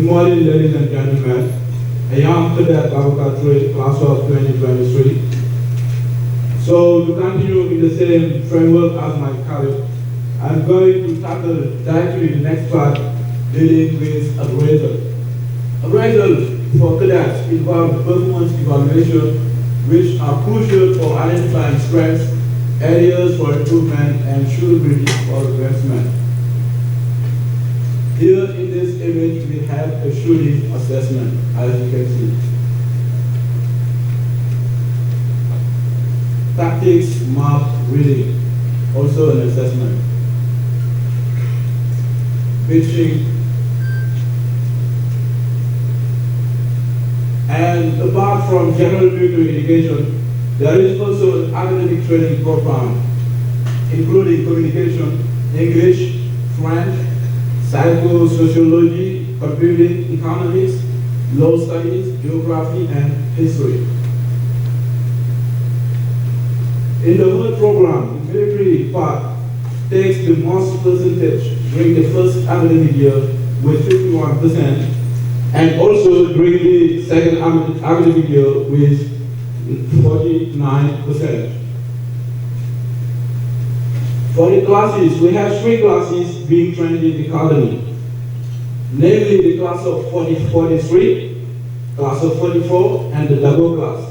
morning, ladies and gentlemen. I am Cadet Babakar, class of 2023. So, to continue in the same framework as my colleague, I'm going to tackle directly the next part dealing with appraisal. Appraisal for cadets involves performance evaluation, which are crucial for identifying strengths, areas for improvement, and suitability for advancement. Here in this image, we have a shooting assessment, as you can see. Tactics, map, reading, also an assessment. Pitching. And apart from general military education, there is also an academic training program, including communication, English, French, psychosociology, computing, economics, law studies, geography, and history. In the whole program, the military part takes the most percentage during the first academic year with 51%, and also during the second academic year with 49%. For the classes, we have 3 classes being trained in the academy, namely the class of 43, class of 44, and the double class.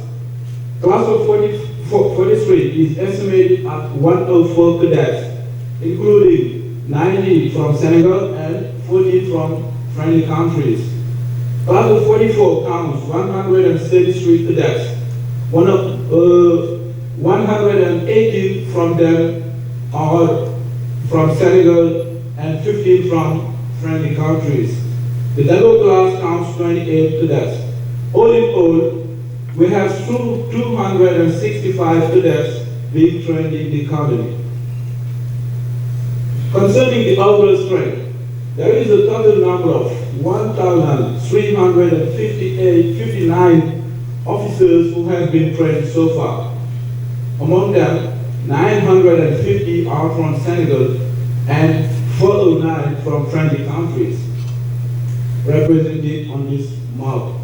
Class of 43 is estimated at 104 cadets, including 90 from Senegal and 40 from friendly countries. Class of 44 counts 133 cadets. 118 from them are from Senegal and 15 from friendly countries. The double class counts 28 cadets. All in all, we have 265 cadets being trained in the academy. Concerning the overall strength, there is a total number of 1,359 officers who have been trained so far. Among them, 950 are from Senegal and 409 from friendly countries, represented on this map.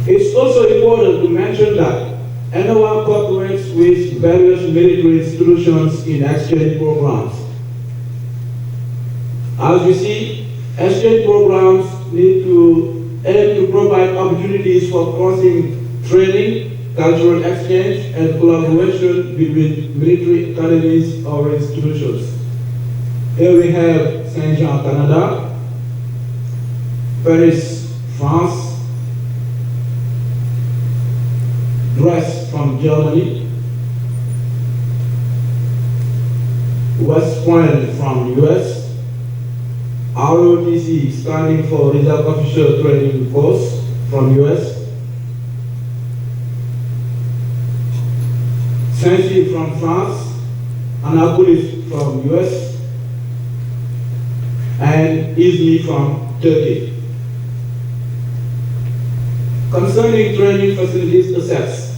It's also important to mention that ENOA cooperates with various military institutions in exchange programs. As you see, exchange programs need to aim to provide opportunities for crossing training, cultural exchange, and collaboration between military academies or institutions. Here we have Saint-Jean, Canada, Paris, France, Brest from Germany, West Point from US, ROTC standing for Reserve Officer Training Course from US, Saint-Cyr from France, Annapolis from US, and Izmir from Turkey. Concerning training facilities assets,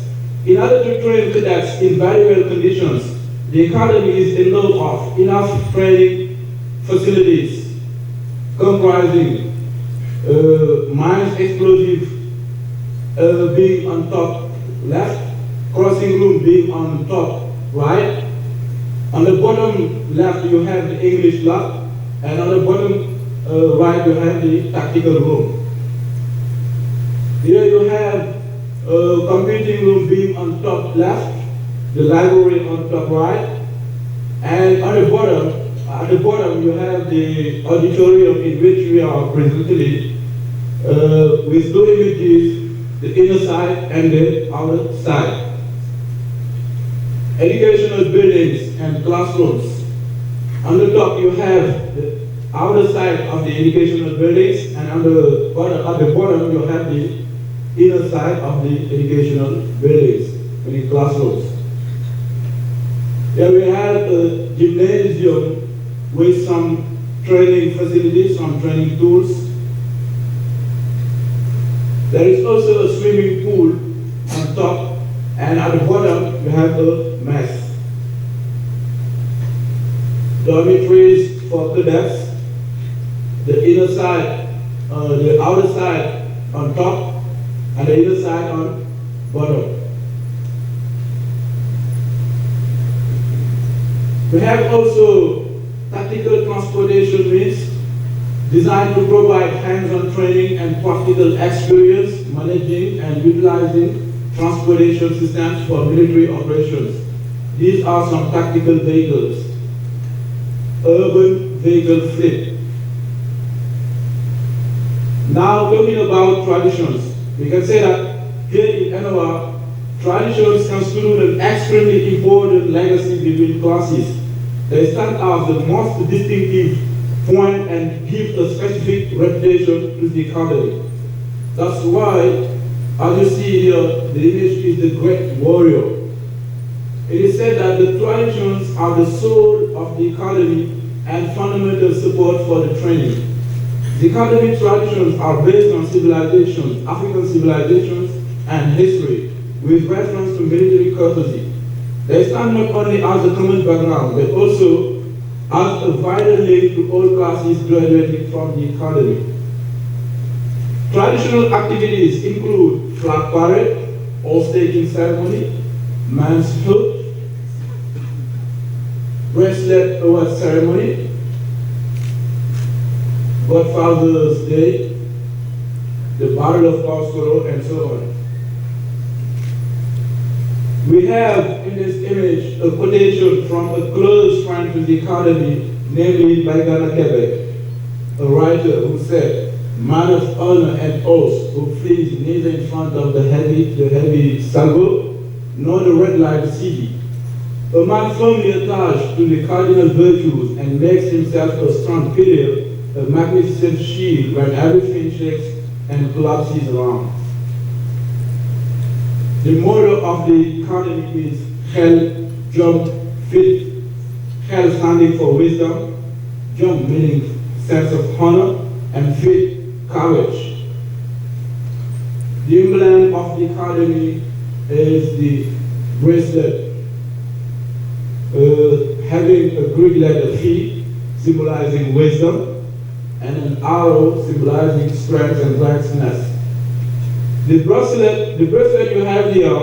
in order to train cadets in very well conditions, the academy is in need of enough training facilities comprising mines explosive being on top left, crossing room being on top right. On the bottom left you have the English lab, and on the bottom right you have the tactical room. Here you have a computing room being on top left, the library on top right, and on the bottom, at the bottom you have the auditorium in which we are presently with 2 images, the inner side and the outer side. Educational buildings and classrooms. On the top you have the outer side of the educational buildings, and on the bottom, at the bottom you have the inner side of the educational buildings, meaning classrooms. Here we have a gymnasium with some training facilities, some training tools. There is also a swimming pool on top, and at the bottom we have a mess. dormitories for cadets, the inner side, the outer side on top, and the inner side on bottom. We have also tactical transportation means designed to provide hands-on training and practical experience managing and utilizing transportation systems for military operations. These are some tactical vehicles. Urban vehicle fleet. Now talking about traditions, we can say that here in ENOA, traditions constitute an extremely important legacy between classes. They stand as the most distinctive point and give a specific reputation to the academy. That's why, as you see here, the image is the great warrior. It is said that the traditions are the soul of the academy and fundamental support for the training. The academic traditions are based on civilizations, African civilizations, and history, with reference to military courtesy. They stand not only as a common background, but also as a vital link to all classes graduating from the academy. Traditional activities include flag parade, oath-taking ceremony, man's hood, bracelet award ceremony, Godfather's Day, the Battle of Boscoro, and so on. We have in this image a quotation from a close friend to the academy, namely Baigana Quebec, a writer who said, "Man of honor and oath who flees neither in front of the heavy salvo, nor the red light city. A man firmly attached to the cardinal virtues and makes himself a strong pillar, a magnificent shield when everything shakes and collapses around." The motto of the academy is Hell, Jump, Fit. Hell standing for wisdom, Jump meaning sense of honor, and Fit, courage. The emblem of the academy is the bracelet, having a Greek letter Phi, symbolizing wisdom, and an arrow symbolizing strength and righteousness. The bracelet you have here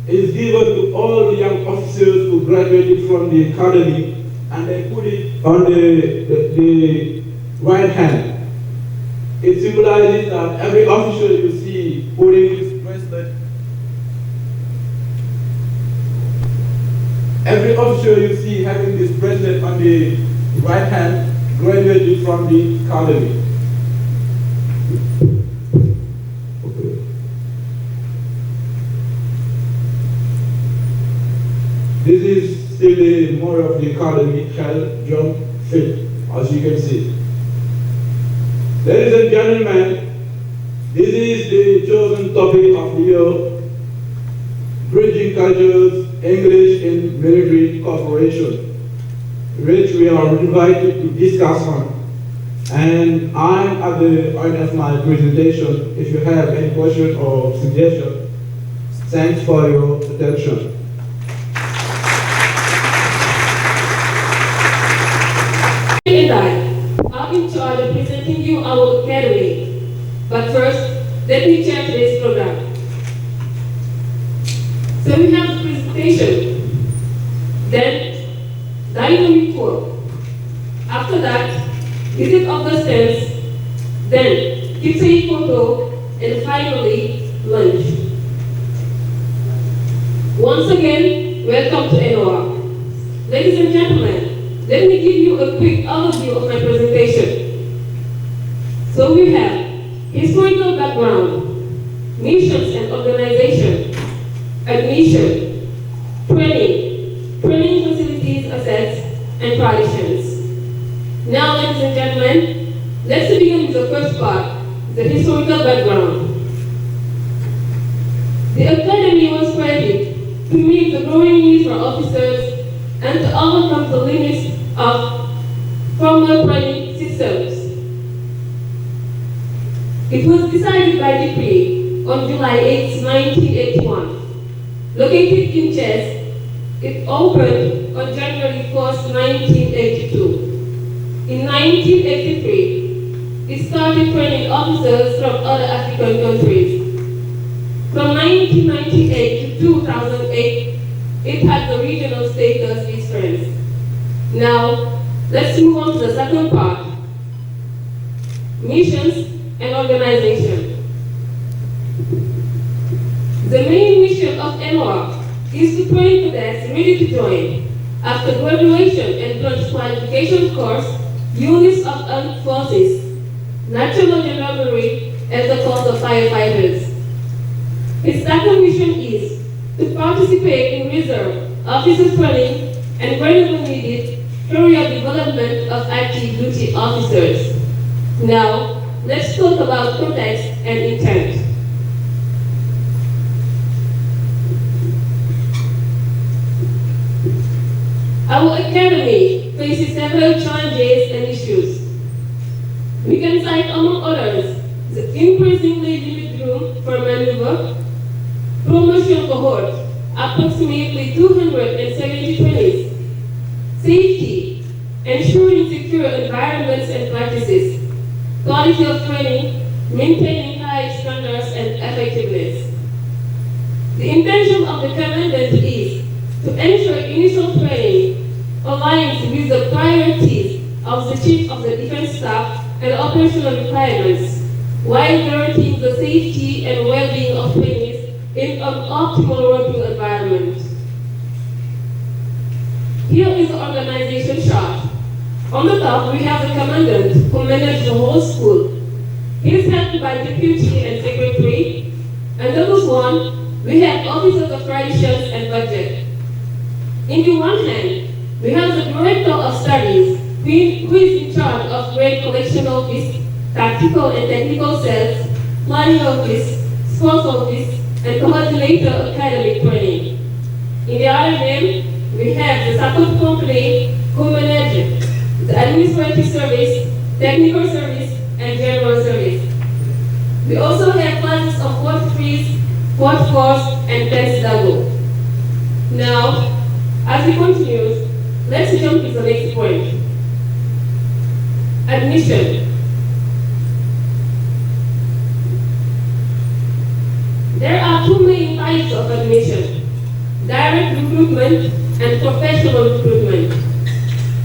is given to all the young officers who graduated from the academy, and they put it on the right hand. It symbolizes that every officer you see putting this bracelet, every officer you see having this bracelet on the right hand graduated from the academy. This is still the motto of the academy, Hell, Jump, Fit, as you can see. Ladies and gentlemen, this is the chosen topic of the year, Bridging Cultures, English in Military Cooperation, which we are invited to discuss on. And I'm at the end of my presentation. If you have any question or suggestion, thanks for your attention. And I are in charge of presenting you our academy. But first, let me check today's program. So we have the presentation, then dynamic tour. After that, visit of the stands, then keepsake photo, and finally, lunch. Once again, welcome to ENOA. Ladies and gentlemen, let me give you a quick overview of my presentation. So we have historical background, missions and organization, admission, training facilities, assets, and traditions. Now, ladies and gentlemen, let's begin with the first part, the historical background. The academy was created to meet the growing needs for officers and to overcome the limits of formal training systems. It was decided by decree on July 8, 1981. Located in Thiès, It opened on January 1st, 1982. In 1983, it started training officers from other African countries. From 1998 to 2008, it had the regional status with France. Now, let's move on to the second part, missions and organization. The main mission of ENOA is to train cadets ready to join, after graduation and qualification course, units of armed forces, national gendarmerie, and the corps of firefighters. Its second mission is to participate in reserve, officer training, and wherever needed, career development of active duty officers. Now, let's talk about context and intent. Our academy faces several challenges and issues. We can cite, among others, the increasingly limited room for maneuver, promotion cohort, approximately 270 trainees, safety, ensuring secure environments and practices, quality of training, maintaining high standards and effectiveness. The intention of the commandant is to ensure initial training aligns with the priorities of the Chief of the Defense Staff and operational requirements, while guaranteeing the safety and well-being of trainees in an optimal working environment. Here is the organization chart. On the top, we have the commandant who manages the whole school. He is helped by deputy and secretary. Under this one, we have officers of traditions and budget. In the one hand, we have the director of studies, who is in charge of grade collection office, tactical and technical cells, planning office, sports office, and coordinator academic training. In the other hand, we have the support company who manages the administrative service, technical service, and general service. We also have classes of Port 3s, Port 4s, and Test Double. Now, as we continue, let's jump to the next point. Admission. There are two main types of admission: direct recruitment and professional recruitment.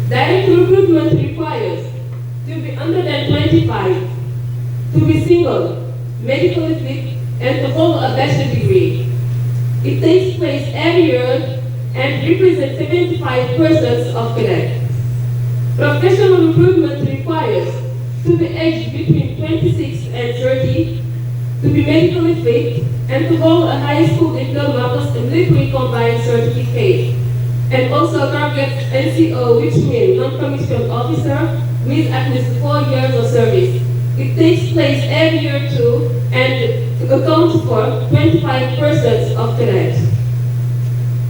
Direct recruitment requires to be under than 25, to be single, medically fit, and to hold a bachelor's degree. It takes place every year and represents 75% of cadets. Professional recruitment requires to be aged between 26 and 30, to be medically fit, and to hold a high school diploma plus a military combined certificate, and also targets NCO, which means non-commissioned officer with at least 4 years of service. It takes place every year too, and accounts for 25% of cadets.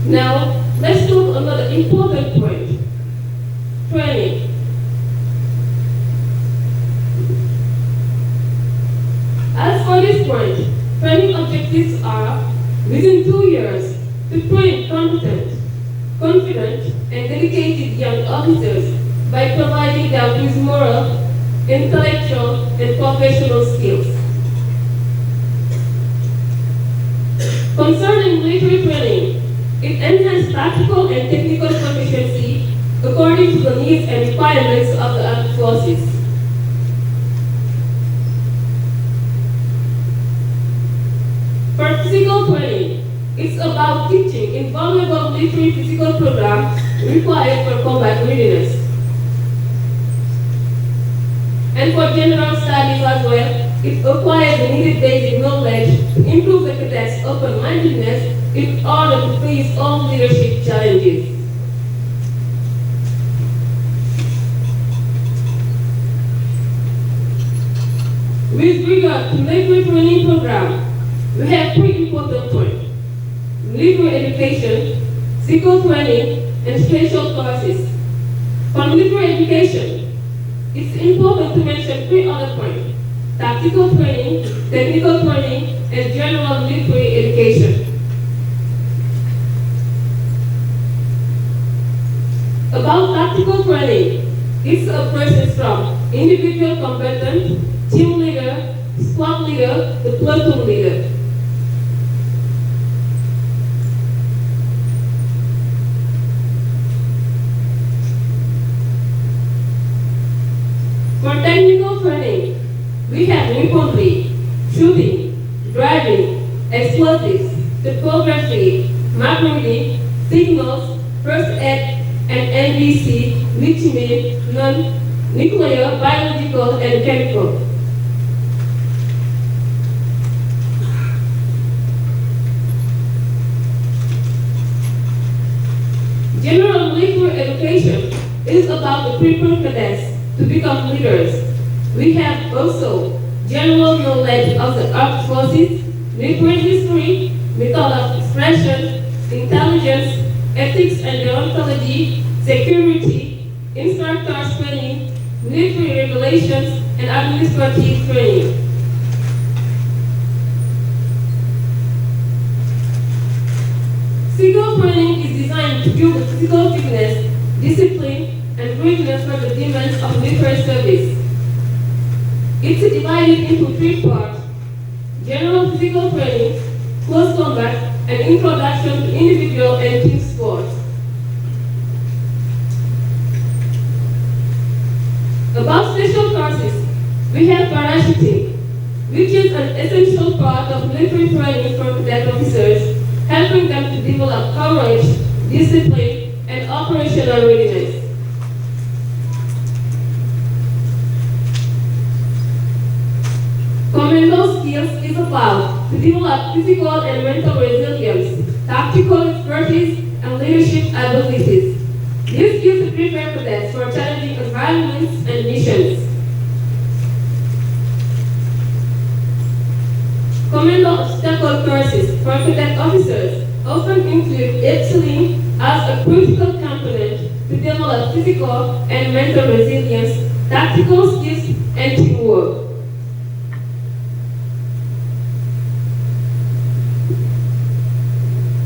Now, let's talk another important point: training. As for this point, training objectives are, within 2 years, to train competent, confident, and dedicated young officers by providing them with moral, intellectual, and professional skills. Concerning military training, it enhances tactical and technical proficiency according to the needs and requirements of the armed forces. For physical training, it's about teaching invaluable military physical programs required for combat readiness. And for general studies as well, it acquires the needed basic knowledge to improve the cadets' open-mindedness in order to face all leadership challenges. With regard to military training program, we have 3 important points: military education, physical training, and special courses. For military education, it's important to mention 3 other points: tactical training, technical training, and general military education. Tactical training is a process from individual combatant, team leader, squad leader, to platoon leader. For technical training, we have weaponry, shooting, driving, explosives, topography, map reading, signals, first aid, and NBC, which means non-nuclear, biological, and chemical. General military education is about the preparing cadets to become leaders. We have also general knowledge of the armed forces, military history, method of expression, intelligence, ethics and deontology, security, instructors training, military regulations, and administrative training. Physical training is designed to build physical fitness, discipline, and readiness for the demands of military service. It's divided into 3 parts: general physical training, close combat, and introduction to individual and team sports. About special courses, we have parachuting, which is an essential part of military training for cadet officers, helping them to develop courage, discipline, and operational readiness. Commando skills is about to develop physical and mental resilience, tactical expertise, and leadership abilities. These skills prepare cadets for challenging environments and missions. Commando obstacle courses for cadet officers often include excelling as a critical component to develop physical and mental resilience, tactical skills, and teamwork.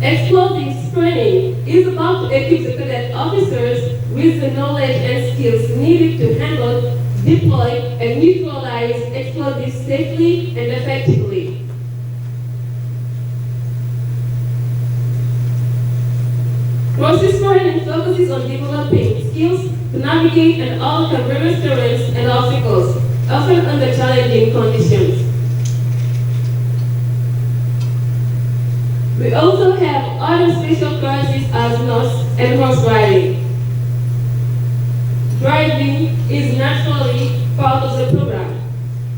Explosives training is about to equip the cadet officers with the knowledge and skills needed to handle, deploy, and neutralize explosives safely and effectively. Process training focuses on developing skills to navigate and overcome various terrains and obstacles, often under challenging conditions. We also have other special courses as nurse and horse riding. Driving is naturally part of the program.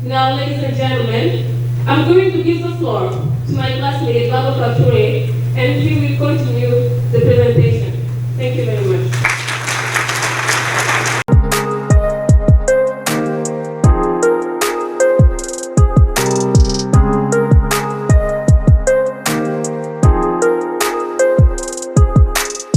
Now, ladies and gentlemen, I'm going to give the floor to my classmate, Baba Toure, and he will continue the presentation. Thank you very much.